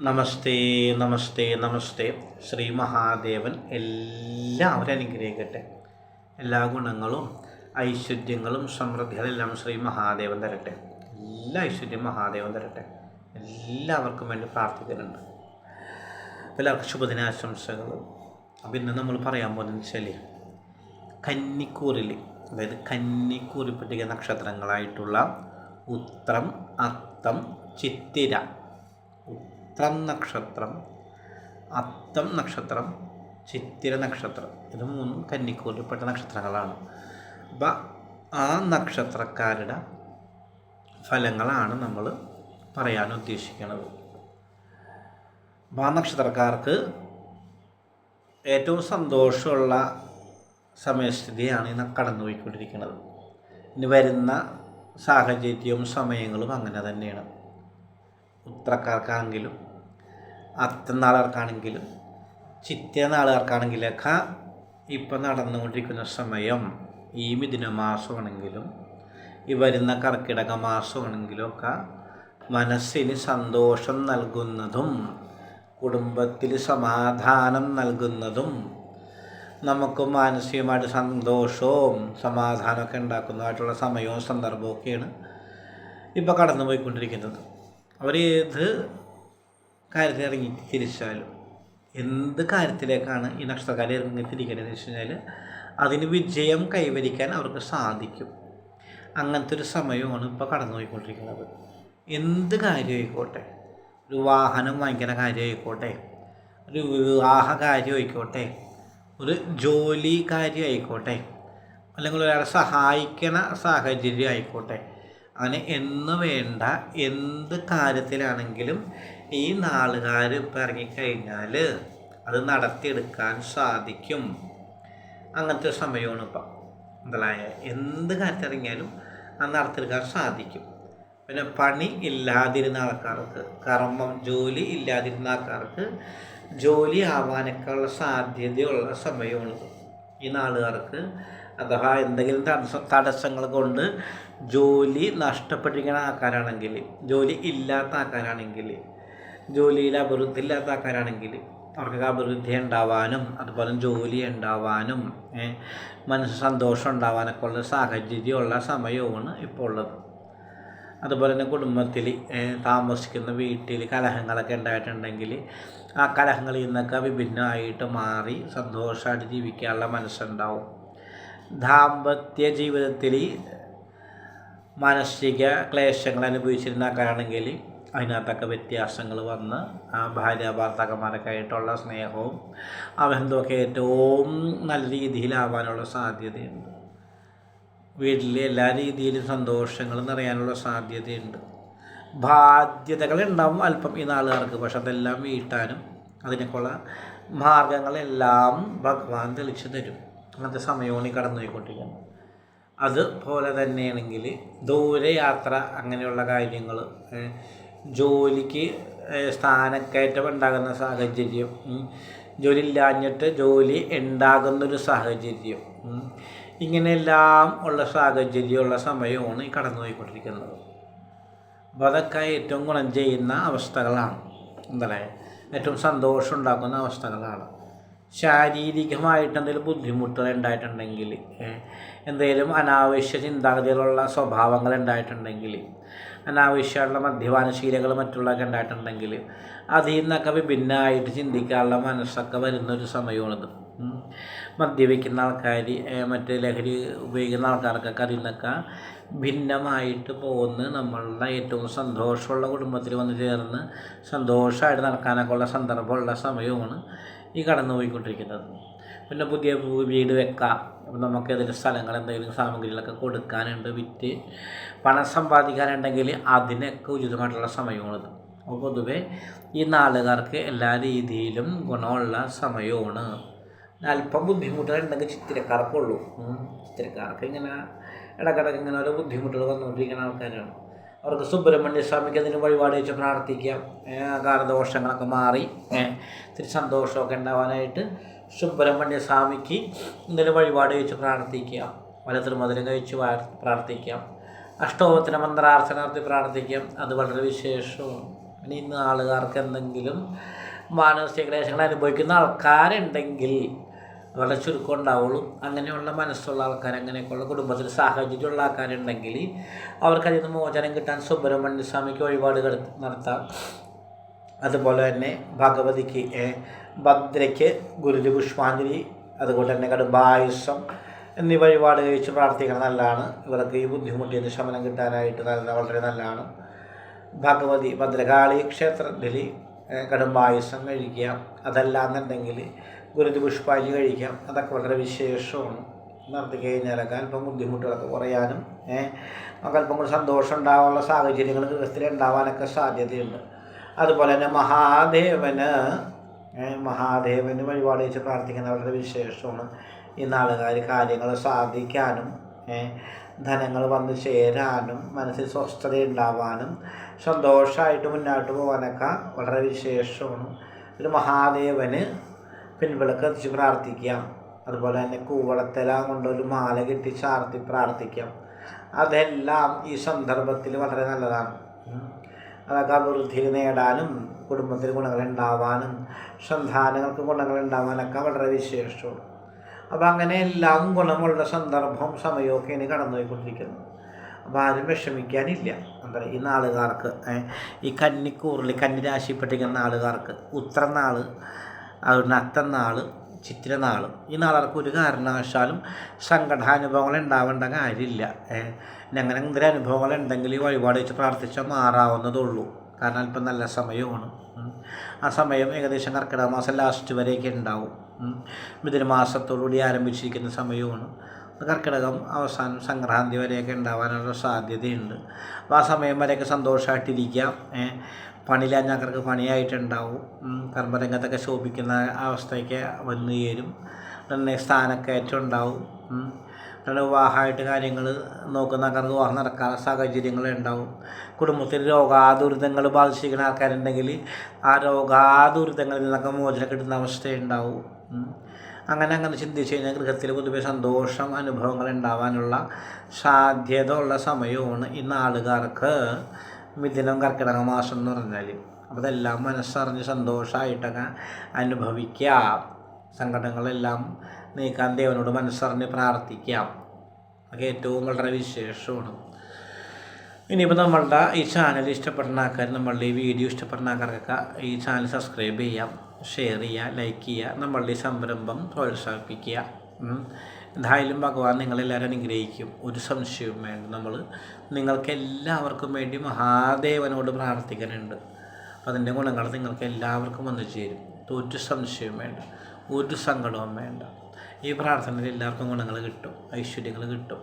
നമസ്തേ നമസ്തേ നമസ്തേ. ശ്രീ മഹാദേവൻ എല്ലാവരും അനുഗ്രഹിക്കട്ടെ. എല്ലാ ഗുണങ്ങളും ഐശ്വര്യങ്ങളും സമൃദ്ധികളെല്ലാം ശ്രീ മഹാദേവൻ തരട്ടെ. എല്ലാ ഐശ്വര്യം മഹാദേവൻ തരട്ടെ. എല്ലാവർക്കും വേണ്ടി പ്രാർത്ഥിക്കുന്നുണ്ട്. എല്ലാവർക്കും ശുഭദിനാശംസകൾ. അപ്പം ഇന്ന് നമ്മൾ പറയാൻ പോകുന്നതെന്ന് വെച്ചാൽ കന്നിക്കൂറിൽ, അതായത് കന്നിക്കൂറിൽ പറ്റിയ നക്ഷത്രങ്ങളായിട്ടുള്ള ഉത്രം, അത്തം, ചിത്തിര. ഉത്രം നക്ഷത്രം, അത്തം നക്ഷത്രം, ചിത്തിര നക്ഷത്രം, ഇത് മൂന്നും കന്നിക്കൂറിൽപ്പെട്ട നക്ഷത്രങ്ങളാണ്. അപ്പം ആ നക്ഷത്രക്കാരുടെ ഫലങ്ങളാണ് നമ്മൾ പറയാൻ ഉദ്ദേശിക്കുന്നത്. അപ്പം ആ നക്ഷത്രക്കാർക്ക് ഏറ്റവും സന്തോഷമുള്ള സമയസ്ഥിതിയാണ് ഇന്ന് കടന്നുപോയിക്കൊണ്ടിരിക്കുന്നത്. ഇനി വരുന്ന സാഹചര്യവും സമയങ്ങളും അങ്ങനെ തന്നെയാണ്. ഉത്രക്കാർക്കാണെങ്കിലും അത്തനാളുകാർക്കാണെങ്കിലും ചിത്തിര നാളുകാർക്കാണെങ്കിലൊക്കെ ഇപ്പം നടന്നുകൊണ്ടിരിക്കുന്ന സമയം ഈ മിഥുന മാസമാണെങ്കിലും ഈ വരുന്ന കർക്കിടക മാസമാണെങ്കിലും ഒക്കെ മനസ്സിന് സന്തോഷം നൽകുന്നതും കുടുംബത്തിൽ സമാധാനം നൽകുന്നതും നമുക്ക് മാനസികമായിട്ട് സന്തോഷവും സമാധാനമൊക്കെ ഉണ്ടാക്കുന്നതായിട്ടുള്ള സമയവും സന്ദർഭവും ഒക്കെയാണ് ഇപ്പോൾ കടന്നു പോയിക്കൊണ്ടിരിക്കുന്നത്. അവർ ഏത് കാര്യത്തിൽ ഇറങ്ങി തിരിച്ചാലും, എന്ത് കാര്യത്തിലേക്കാണ് ഈ നക്ഷത്രക്കാർ ഇറങ്ങി തിരിക്കേണ്ടതെന്ന് വെച്ച് കഴിഞ്ഞാൽ അതിന് വിജയം കൈവരിക്കാൻ അവർക്ക് സാധിക്കും. അങ്ങനത്തെ ഒരു സമയമാണ് ഇപ്പോൾ കടന്നു പോയിക്കൊണ്ടിരിക്കുന്നത്. എന്ത് കാര്യമായിക്കോട്ടെ, ഒരു വാഹനം വാങ്ങിക്കുന്ന കാര്യമായിക്കോട്ടെ, ഒരു വിവാഹ കാര്യമായിക്കോട്ടെ, ഒരു ജോലി കാര്യമായിക്കോട്ടെ, അല്ലെങ്കിൽ ഒരാളെ സഹായിക്കണ സാഹചര്യം ആയിക്കോട്ടെ, അങ്ങനെ എന്ന് വേണ്ട എന്ത് കാര്യത്തിലാണെങ്കിലും ഈ നാളുകാർ ഇപ്പം ഇറങ്ങിക്കഴിഞ്ഞാൽ അത് നടത്തിയെടുക്കാൻ സാധിക്കും. അങ്ങനത്തെ സമയമാണ് ഇപ്പം. എന്തായ എന്ത് കാര്യത്തിലിറങ്ങിയാലും അത് നടത്തിയെടുക്കാൻ സാധിക്കും. പിന്നെ പണി ഇല്ലാതിരുന്ന ആൾക്കാർക്ക്, കർമ്മം ജോലി ഇല്ലാതിരുന്ന ആൾക്കാർക്ക് ജോലി ആവാനൊക്കെയുള്ള സാധ്യതയുള്ള സമയമാണിത്. ഈ നാളുകാർക്ക് അഥവാ എന്തെങ്കിലും തടസ്സങ്ങൾ കൊണ്ട് ജോലി നഷ്ടപ്പെട്ടിരിക്കുന്ന ആൾക്കാരാണെങ്കിൽ, ജോലി ഇല്ലാത്ത ആൾക്കാരാണെങ്കിൽ, ജോലിയിൽ അഭിവൃദ്ധി ഇല്ലാത്ത ആൾക്കാരാണെങ്കിൽ അവർക്ക് അഭിവൃദ്ധി ഉണ്ടാവാനും അതുപോലെ ജോലി ഉണ്ടാവാനും മനസ്സ് സന്തോഷം ഉണ്ടാവാനൊക്കെ ഉള്ള സാഹചര്യമുള്ള സമയമാണ് ഇപ്പോൾ ഉള്ളത്. അതുപോലെ തന്നെ കുടുംബത്തിൽ താമസിക്കുന്ന വീട്ടിൽ കലഹങ്ങളൊക്കെ ഉണ്ടായിട്ടുണ്ടെങ്കിൽ ആ കലഹങ്ങളിൽ നിന്നൊക്കെ വിഭിന്നമായിട്ട് മാറി സന്തോഷമായിട്ട് ജീവിക്കാനുള്ള മനസ്സുണ്ടാവും. ദാമ്പത്യ ജീവിതത്തിൽ മാനസിക ക്ലേശങ്ങൾ അനുഭവിച്ചിരുന്ന ആൾക്കാരാണെങ്കിൽ അതിനകത്തൊക്കെ വ്യത്യാസങ്ങൾ വന്ന് ആ ഭാര്യ ഭർത്താക്കന്മാരൊക്കെ ആയിട്ടുള്ള സ്നേഹവും ആ ബന്ധമൊക്കെ ഏറ്റവും നല്ല രീതിയിലാവാനുള്ള സാധ്യതയുണ്ട്. വീട്ടിൽ എല്ലാ രീതിയിലും സന്തോഷങ്ങൾ നിറയാനുള്ള സാധ്യതയുണ്ട്. ബാധ്യതകൾ ഉണ്ടാവും അല്പം ഈ നാളുകാർക്ക്, പക്ഷെ അതെല്ലാം വീട്ടാനും അതിനൊക്കെയുള്ള മാർഗങ്ങളെല്ലാം ഭഗവാൻ തെളിച്ചു തരും. അങ്ങനത്തെ സമയമാണ് ഈ കടന്നു പോയിക്കൊണ്ടിരിക്കുന്നത്. അതുപോലെ തന്നെയാണെങ്കിൽ ദൂരയാത്ര, അങ്ങനെയുള്ള കാര്യങ്ങൾ, ജോലിക്ക് സ്ഥാനക്കയറ്റം ഉണ്ടാകുന്ന സാഹചര്യം, ജോലി ഇല്ലാഞ്ഞിട്ട് ജോലി ഉണ്ടാകുന്നൊരു സാഹചര്യം, ഇങ്ങനെയെല്ലാം ഉള്ള സാഹചര്യമുള്ള സമയമാണ് ഈ കടന്നു പോയിക്കൊണ്ടിരിക്കുന്നത്. അപ്പോൾ അതൊക്കെ ഏറ്റവും ഗുണം ചെയ്യുന്ന അവസ്ഥകളാണ്. എന്താ ഏറ്റവും സന്തോഷം ഉണ്ടാക്കുന്ന അവസ്ഥകളാണ്. ശാരീരികമായിട്ട് എന്തെങ്കിലും ബുദ്ധിമുട്ടുകൾ ഉണ്ടായിട്ടുണ്ടെങ്കിൽ, എന്തെങ്കിലും അനാവശ്യ ചിന്താഗതികളുള്ള സ്വഭാവങ്ങൾ ഉണ്ടായിട്ടുണ്ടെങ്കിൽ, അനാവശ്യമുള്ള മദ്യപാനശീലങ്ങൾ മറ്റുള്ളതൊക്കെ ഉണ്ടായിട്ടുണ്ടെങ്കിൽ അതിൽ നിന്നൊക്കെ വിഭിന്നമായിട്ട് ചിന്തിക്കാനുള്ള മനസ്സൊക്കെ വരുന്നൊരു സമയമാണിത്. മദ്യപിക്കുന്ന ആൾക്കാർ, മറ്റ് ലഹരി ഉപയോഗിക്കുന്ന ആൾക്കാർക്കൊക്കെ അതിൽ നിന്നൊക്കെ ഭിന്നമായിട്ട് പോകുന്ന നമ്മളുടെ ഏറ്റവും സന്തോഷമുള്ള കുടുംബത്തിൽ വന്ന് ചേർന്ന് സന്തോഷമായിട്ട് നടക്കാനൊക്കെ ഉള്ള സന്ദർഭമുള്ള സമയമാണ് ഈ കടന്നു പോയിക്കൊണ്ടിരിക്കുന്നത്. പിന്നെ പുതിയ വീട് വെക്കാം, അപ്പം നമുക്ക് ഏതെങ്കിലും സ്ഥലങ്ങൾ എന്തെങ്കിലും സാമഗ്രികളൊക്കെ കൊടുക്കാനുണ്ട്, വിറ്റ് പണം സമ്പാദിക്കാനുണ്ടെങ്കിൽ അതിനൊക്കെ ഉചിതമായിട്ടുള്ള സമയമാണിത്. അപ്പോൾ പൊതുവെ ഈ നാളുകാർക്ക് എല്ലാ രീതിയിലും ഗുണമുള്ള സമയമാണ്. അല്പം ബുദ്ധിമുട്ടുകളുണ്ടെങ്കിൽ ചിത്തിരക്കാർക്കുള്ളൂ. ചിത്തിരക്കാർക്ക് ഇങ്ങനെ ഇടക്കിടക്ക് ഇങ്ങനെ ഓരോ ബുദ്ധിമുട്ടുകൾ വന്നുകൊണ്ടിരിക്കുന്ന ആൾക്കാരാണ്. അവർക്ക് സുബ്രഹ്മണ്യ സ്വാമിക്ക് അതിന് വഴിപാട് വെച്ച് പ്രാർത്ഥിക്കാം. കാലദോഷങ്ങളൊക്കെ മാറി ഇത്തിരി സന്തോഷമൊക്കെ ഉണ്ടാവാനായിട്ട് സുബ്രഹ്മണ്യ സ്വാമിക്ക് എന്തെങ്കിലും വഴിപാട് വെച്ച് പ്രാർത്ഥിക്കാം. വലത്തിരുമധുരം കഴിച്ച് പ്രാർത്ഥിക്കാം. അഷ്ടോത്തര മന്ത്രാർച്ചന നടത്തി പ്രാർത്ഥിക്കാം. അത് വളരെ വിശേഷവും പിന്നെ ഇന്ന് ആളുകാർക്ക് എന്തെങ്കിലും മാനസിക ക്ലേശങ്ങൾ അനുഭവിക്കുന്ന ആൾക്കാരുണ്ടെങ്കിൽ വളരെ ചുരുക്കം ഉണ്ടാവുള്ളൂ. അങ്ങനെയുള്ള മനസ്സുള്ള ആൾക്കാർ, അങ്ങനെയൊക്കെയുള്ള കുടുംബത്തിൽ സാഹചര്യമുള്ള ആൾക്കാരുണ്ടെങ്കിൽ അവർക്കതിൽ നിന്ന് മോചനം കിട്ടാൻ സുബ്രഹ്മണ്യ സ്വാമിക്ക് വഴിപാടുകൾ നടത്താം. അതുപോലെ തന്നെ ഭഗവതിക്ക്, ഭദ്രയ്ക്ക് ഗുരുതി പുഷ്പാഞ്ജലി, അതുകൊണ്ട് തന്നെ കടുംബായുസം എന്നീ വഴിപാട് കഴിച്ച് പ്രാർത്ഥിക്കണം, നല്ലതാണ്. ഇവർക്ക് ഈ ബുദ്ധിമുട്ടിയത് ശമനം കിട്ടാനായിട്ട് വളരെ നല്ലതാണ്. ഭഗവതി ഭദ്രകാളി ക്ഷേത്രത്തിൽ കടുംബായുസം കഴിക്കുക, അതല്ലാന്നുണ്ടെങ്കിൽ ഗുരുതി പുഷ്പാഞ്ജലി കഴിക്കാം. അതൊക്കെ വളരെ വിശേഷമാണ്. നടത്തി കഴിഞ്ഞാലൊക്കെ അല്പം ബുദ്ധിമുട്ടുകളൊക്കെ കുറയാനും അല്പം കൂടി സന്തോഷം ഉണ്ടാകാനുള്ള സാഹചര്യങ്ങൾ ഗൃഹത്തിൽ ഉണ്ടാവാനൊക്കെ സാധ്യതയുണ്ട്. അതുപോലെ തന്നെ മഹാദേവന് വഴിപാട് വെച്ച് പ്രാർത്ഥിക്കുന്ന വളരെ വിശേഷമാണ്. ഈ നാളുകാർ കാര്യങ്ങൾ സാധിക്കാനും ധനങ്ങൾ വന്നു ചേരാനും മനസ്സിൽ സ്വസ്ഥത ഉണ്ടാവാനും സന്തോഷമായിട്ട് മുന്നോട്ട് പോകാനൊക്കെ വളരെ വിശേഷമാണ്. ഒരു മഹാദേവന് പിൻവിളക്ക് കത്തിച്ച് പ്രാർത്ഥിക്കാം. അതുപോലെ തന്നെ കൂവളത്തില കൊണ്ടൊരു മാല കെട്ടി ചാർത്തി പ്രാർത്ഥിക്കാം. അതെല്ലാം ഈ സന്ദർഭത്തിൽ വളരെ നല്ലതാണ്. അതൊക്കെ അഭിവൃദ്ധി നേടാനും കുടുംബത്തിൽ ഗുണങ്ങൾ ഉണ്ടാവാനും സന്താനങ്ങൾക്ക് ഗുണങ്ങൾ ഉണ്ടാവാനൊക്കെ വളരെ വിശേഷമാണ്. അപ്പോൾ അങ്ങനെ എല്ലാം ഗുണമുള്ള സന്ദർഭവും സമയമൊക്കെ ഇനി കടന്നുപോയിക്കൊണ്ടിരിക്കുന്നു. അപ്പോൾ ആരും വിഷമിക്കാനില്ല. എന്താ ഈ നാളുകാർക്ക്, ഈ കന്നിക്കൂറിൽ കന്നിരാശിപ്പെട്ടിരിക്കുന്ന ആളുകാർക്ക് ഉത്രനാൾ, അതുകൊണ്ട് അത്തനാൾ, ചിത്രനാൾ, ഈ നാളുകാർക്ക് ഒരു കാരണവശാലും സങ്കടാനുഭവങ്ങൾ ഉണ്ടാവേണ്ട കാര്യമില്ല. അങ്ങനെ എന്തെങ്കിലും അനുഭവങ്ങൾ ഉണ്ടെങ്കിൽ ഈ വഴിപാട് വെച്ച് പ്രാർത്ഥിച്ചാൽ മാറാവുന്നതുള്ളൂ. കാരണം അല്പം നല്ല സമയമാണ്. ആ സമയം ഏകദേശം കർക്കിടക മാസം ലാസ്റ്റ് വരെയൊക്കെ ഉണ്ടാവും. മിഥുനമാസത്തോടുകൂടി ആരംഭിച്ചിരിക്കുന്ന സമയമാണ്. കർക്കിടകം അവസാനം സംക്രാന്തി വരെയൊക്കെ ഉണ്ടാവാനുള്ള സാധ്യതയുണ്ട്. അപ്പോൾ ആ സമയം വരെയൊക്കെ സന്തോഷമായിട്ടിരിക്കാം. പണിയില്ലാഞ്ഞാക്കർക്ക് പണിയായിട്ടുണ്ടാവും. കർമ്മരംഗത്തൊക്കെ ശോഭിക്കുന്ന അവസ്ഥയ്ക്ക് വന്നു ചേരും. പിന്നെ സ്ഥാനക്കയറ്റം ഉണ്ടാവും. പിന്നെ വിവാഹമായിട്ട് കാര്യങ്ങൾ നോക്കുന്നവർക്ക് വിവാഹം നടക്കാനുള്ള സാഹചര്യങ്ങൾ ഉണ്ടാവും. കുടുംബത്തിൽ രോഗാദുരിതങ്ങൾ ബാധിച്ചിരിക്കുന്ന ആൾക്കാരുണ്ടെങ്കിൽ ആ രോഗാദുരിതങ്ങളിൽ നിന്നൊക്കെ മോചനം കിട്ടുന്ന അവസ്ഥയുണ്ടാവും. അങ്ങനെ ചിന്തിച്ച് കഴിഞ്ഞാൽ ഗൃഹത്തിൽ പൊതുവെ സന്തോഷം അനുഭവങ്ങൾ ഉണ്ടാവാനുള്ള സാധ്യത ഉള്ള സമയമാണ് ഈ നാളുകാർക്ക് മിഥുനം കർക്കിടക മാസം എന്ന് പറഞ്ഞാൽ. അപ്പോൾ അതെല്ലാം മനസ്സറിഞ്ഞ് സന്തോഷമായിട്ടൊക്കെ അനുഭവിക്കാം. സങ്കടങ്ങളെല്ലാം നീക്കാൻ ദൈവനോട് മനസ്സറിഞ്ഞ് പ്രാർത്ഥിക്കാം. അതൊക്കെ ഏറ്റവും വളരെ വിശേഷമാണ്. ഇനിയിപ്പോൾ നമ്മളുടെ ഈ ചാനൽ ഇഷ്ടപ്പെടുന്ന ആൾക്കാർ, നമ്മളുടെ ഈ വീഡിയോ ഇഷ്ടപ്പെടുന്ന ആൾക്കാർക്കൊക്കെ ഈ ചാനൽ സബ്സ്ക്രൈബ് ചെയ്യാം, ഷെയർ ചെയ്യുക, ലൈക്ക് ചെയ്യുക, നമ്മളുടെ ഈ സംരംഭം പ്രോത്സാഹിപ്പിക്കുക. എന്തായാലും ഭഗവാൻ നിങ്ങളെല്ലാവരും അനുഗ്രഹിക്കും, ഒരു സംശയവും വേണ്ട. നിങ്ങൾക്ക് എല്ലാവർക്കും വേണ്ടി മഹാദേവനോട് പ്രാർത്ഥിക്കാനുണ്ട്. അപ്പം അതിൻ്റെ ഗുണങ്ങൾ നിങ്ങൾക്ക് എല്ലാവർക്കും വന്നു ചേരും. ഒരു സംശയവും വേണ്ട, ഒരു സങ്കടവും വേണ്ട. ഈ പ്രാർത്ഥനയിൽ എല്ലാവർക്കും ഗുണങ്ങൾ കിട്ടും, ഐശ്വര്യങ്ങൾ കിട്ടും,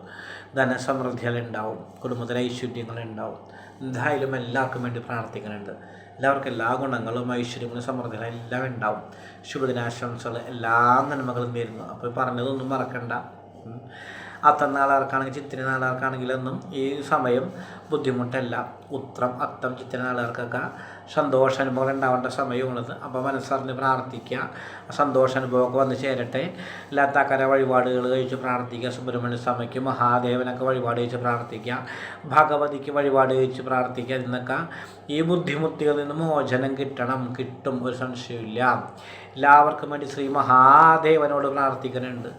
ധനസമൃദ്ധികളുണ്ടാവും, കുടുംബത്തിലെ ഐശ്വര്യങ്ങളുണ്ടാവും. എന്തായാലും എല്ലാവർക്കും വേണ്ടി പ്രാർത്ഥിക്കുന്നുണ്ട്. എല്ലാവർക്കും എല്ലാ ഗുണങ്ങളും ഐശ്വര്യങ്ങളും സമൃദ്ധികളും എല്ലാം ഉണ്ടാവും. ശുഭദിനാശംസകൾ, എല്ലാ നന്മകളും നേരുന്നു. അപ്പോൾ പറഞ്ഞതൊന്നും മറക്കണ്ട. അത്തനാളുകാർക്കാണെങ്കിൽ ചിത്തിര നാളുകാർക്കാണെങ്കിലൊന്നും ഈ സമയം ബുദ്ധിമുട്ടല്ല. ഉത്രം, അത്തം, ചിത്തിര നാളുകാർക്കൊക്കെ സന്തോഷാനുഭവങ്ങൾ ഉണ്ടാവേണ്ട സമയമുള്ളത്. അപ്പോൾ മനസ്സറിഞ്ഞ് പ്രാർത്ഥിക്കുക. സന്തോഷാനുഭവമൊക്കെ വന്ന് ചേരട്ടെ. എല്ലാത്താക്കാരെ വഴിപാടുകൾ കഴിച്ച് പ്രാർത്ഥിക്കുക. സുബ്രഹ്മണ്യ സ്വാമിക്ക്, മഹാദേവനൊക്കെ വഴിപാട് കഴിച്ച് പ്രാർത്ഥിക്കുക. ഭഗവതിക്ക് വഴിപാട് കഴിച്ച് പ്രാർത്ഥിക്കുക. എന്നൊക്കെ ഈ ബുദ്ധിമുട്ടുകളിൽ നിന്ന് മോചനം കിട്ടും, ഒരു സംശയമില്ല. എല്ലാവർക്കും വേണ്ടി ശ്രീ മഹാദേവനോട് പ്രാർത്ഥിക്കുന്നുണ്ട്.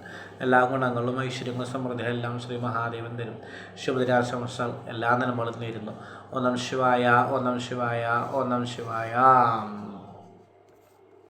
എല്ലാ ഗുണങ്ങളും ഐശ്വര്യങ്ങളും സമൃദ്ധികളും എല്ലാം ശ്രീ മഹാദേവൻ തരും. ശുഭദിനാശംസകൾ എല്ലാ നന്മകളും നേരുന്നു. ഓം നമഃ ശിവായ, ഓം നമഃ ശിവായ, ഓം നമഃ ശിവായ.